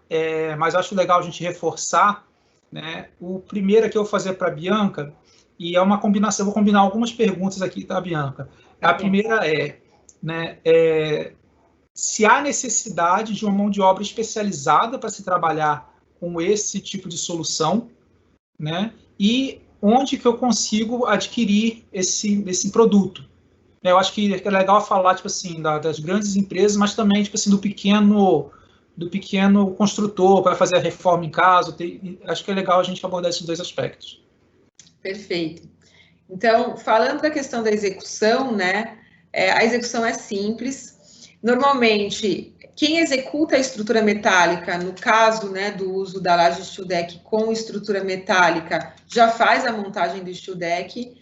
Mas acho legal a gente reforçar, né? O primeiro aqui eu vou fazer para a Bianca, e é uma combinação, eu vou combinar algumas perguntas aqui, tá, Bianca? A primeira né, se há necessidade de uma mão de obra especializada para se trabalhar com esse tipo de solução, né? E onde que eu consigo adquirir esse produto? Eu acho que é legal falar, tipo assim, das grandes empresas, mas também, tipo assim, do pequeno construtor para fazer a reforma em casa. Acho que é legal a gente abordar esses dois aspectos. Perfeito. Então, falando da questão da execução, né? A execução é simples. Normalmente, quem executa a estrutura metálica, no caso, né, do uso da laje steel deck com estrutura metálica, já faz a montagem do steel deck.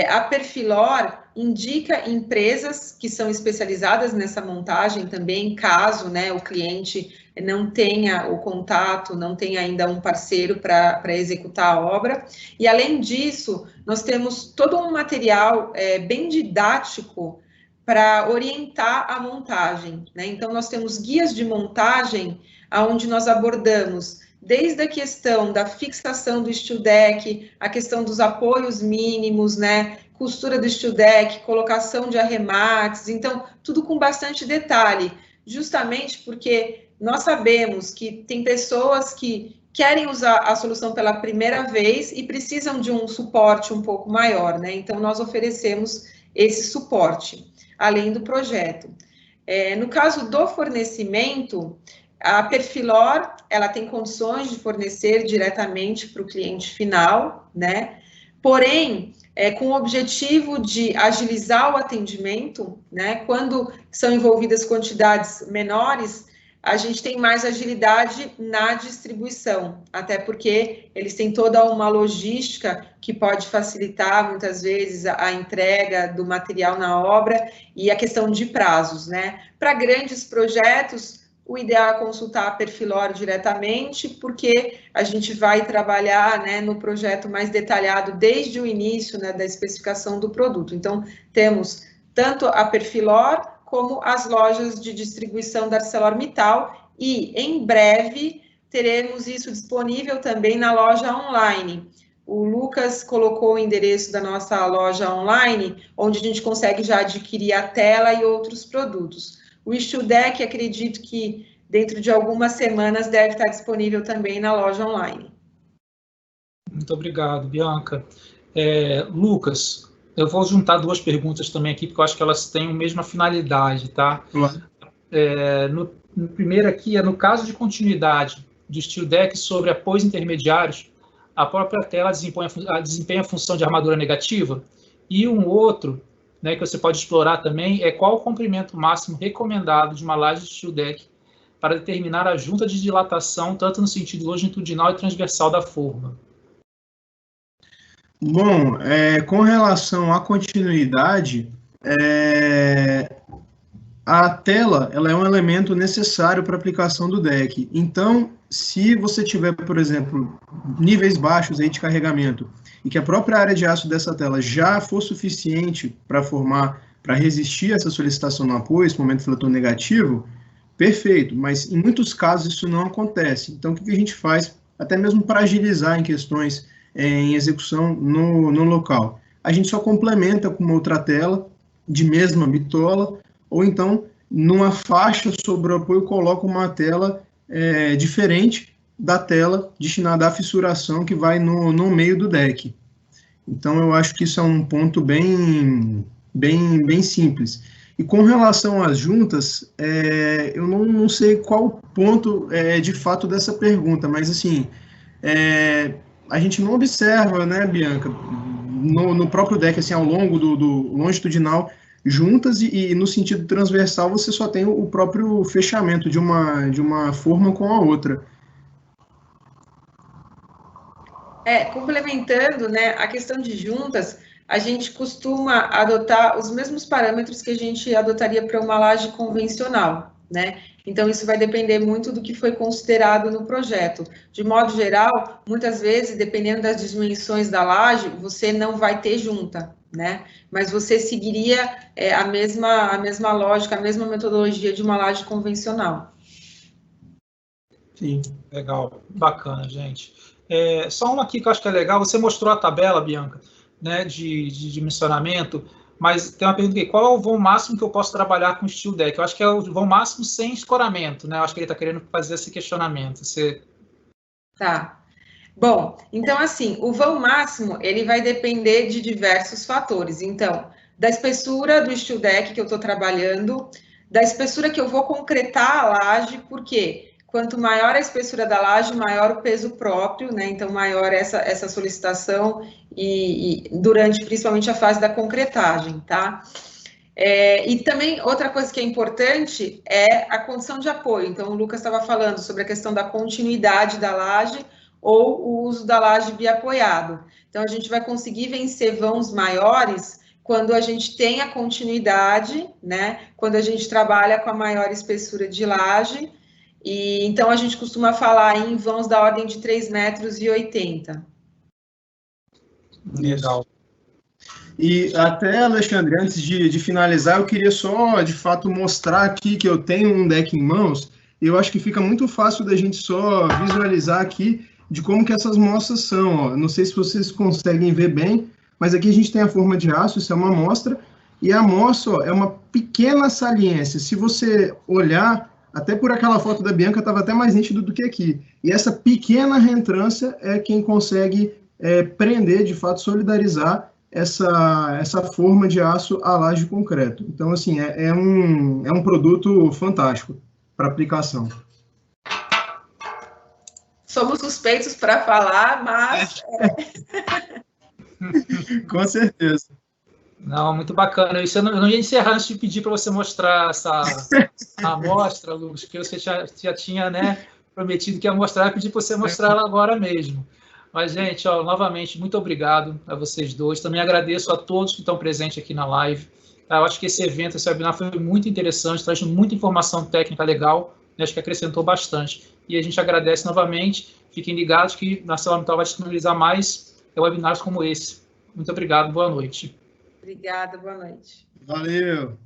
A Perfilor indica empresas que são especializadas nessa montagem também, caso, né, o cliente não tenha o contato, não tenha ainda um parceiro para executar a obra. E, além disso, nós temos todo um material bem didático para orientar a montagem, né? Então, nós temos guias de montagem, onde nós abordamos desde a questão da fixação do steel deck, a questão dos apoios mínimos, né? Costura do steel deck, colocação de arremates, então, tudo com bastante detalhe, justamente porque nós sabemos que tem pessoas que querem usar a solução pela primeira vez e precisam de um suporte um pouco maior, né? Então, nós oferecemos esse suporte, além do projeto. No caso do fornecimento, a Perfilor, ela tem condições de fornecer diretamente para o cliente final, né? Porém, com o objetivo de agilizar o atendimento, né? Quando são envolvidas quantidades menores, a gente tem mais agilidade na distribuição, até porque eles têm toda uma logística que pode facilitar, muitas vezes, a entrega do material na obra e a questão de prazos, né? Para grandes projetos, o ideal é consultar a Perfilor diretamente, porque a gente vai trabalhar, né, no projeto mais detalhado desde o início, né, da especificação do produto. Então, temos tanto a Perfilor como as lojas de distribuição da ArcelorMittal, e em breve teremos isso disponível também na loja online. O Lucas colocou o endereço da nossa loja online, onde a gente consegue já adquirir a tela e outros produtos. O steel deck, acredito que dentro de algumas semanas deve estar disponível também na loja online. Muito obrigado, Bianca. Lucas, eu vou juntar duas perguntas também aqui, porque eu acho que elas têm a mesma finalidade, tá? No primeiro aqui, no caso de continuidade do steel deck sobre apoios intermediários, a própria tela desempenha a função de armadura negativa, e um outro, né, que você pode explorar também, é qual o comprimento máximo recomendado de uma laje de steel deck para determinar a junta de dilatação, tanto no sentido longitudinal e transversal da forma. Bom, com relação à continuidade, a tela ela é um elemento necessário para a aplicação do deck. Então, se você tiver, por exemplo, níveis baixos aí de carregamento e que a própria área de aço dessa tela já for suficiente para resistir a essa solicitação no apoio, esse momento fletor negativo, perfeito, mas em muitos casos isso não acontece. Então, o que a gente faz, até mesmo para agilizar em questões em execução no local? A gente só complementa com uma outra tela de mesma bitola, ou então, numa faixa sobre o apoio, coloca uma tela diferente da tela destinada à fissuração que vai no meio do deck. Então, eu acho que isso é um ponto bem simples. E com relação às juntas, eu não sei qual o ponto de fato dessa pergunta, mas assim, a gente não observa, né, Bianca, no próprio deck, assim, ao longo do longitudinal, juntas, e no sentido transversal você só tem o próprio fechamento de uma forma com a outra. Complementando, né, a questão de juntas, a gente costuma adotar os mesmos parâmetros que a gente adotaria para uma laje convencional, né? Então, isso vai depender muito do que foi considerado no projeto. De modo geral, muitas vezes, dependendo das dimensões da laje, você não vai ter junta, né? Mas você seguiria a mesma lógica, a mesma metodologia de uma laje convencional. Sim. Legal, bacana, gente. Só uma aqui que eu acho que é legal, você mostrou a tabela, Bianca, né, de dimensionamento, mas tem uma pergunta aqui, qual é o vão máximo que eu posso trabalhar com steel deck? Eu acho que é o vão máximo sem escoramento, né? Eu acho que ele está querendo fazer esse questionamento. Tá. Bom, então assim, o vão máximo, ele vai depender de diversos fatores. Então, da espessura do steel deck que eu estou trabalhando, da espessura que eu vou concretar a laje, porque quanto maior a espessura da laje, maior o peso próprio, né? Então, maior essa solicitação e durante, principalmente, a fase da concretagem, tá? E também, outra coisa que é importante é a condição de apoio. Então, o Lucas estava falando sobre a questão da continuidade da laje ou o uso da laje biapoiado. Então, a gente vai conseguir vencer vãos maiores quando a gente tem a continuidade, né? Quando a gente trabalha com a maior espessura de laje. E então, a gente costuma falar em vãos da ordem de 3,80 m. Legal. E até, Alexandre, antes de finalizar, eu queria só, de fato, mostrar aqui que eu tenho um deck em mãos. Eu acho que fica muito fácil da gente só visualizar aqui de como que essas mostras são. Ó. Não sei se vocês conseguem ver bem, mas aqui a gente tem a forma de aço, isso é uma amostra, e a amostra ó, é uma pequena saliência. Se você olhar, até por aquela foto da Bianca, estava até mais nítido do que aqui. E essa pequena reentrância é quem consegue prender, de fato, solidarizar essa forma de aço à laje de concreto. Então, assim, é um produto fantástico para aplicação. Somos suspeitos para falar, mas... Com certeza. Não, muito bacana. Isso eu não ia encerrar antes de pedir para você mostrar essa amostra, Lucas, porque você já tinha, né, prometido que ia mostrar, e pedir para você mostrar ela agora mesmo. Mas, gente, ó, novamente, muito obrigado a vocês dois. Também agradeço a todos que estão presentes aqui na live. Eu acho que esse evento, esse webinar foi muito interessante, traz muita informação técnica legal, né, acho que acrescentou bastante. E a gente agradece novamente. Fiquem ligados que na ArcelorMittal vai disponibilizar mais webinars como esse. Muito obrigado, boa noite. Obrigada, boa noite. Valeu.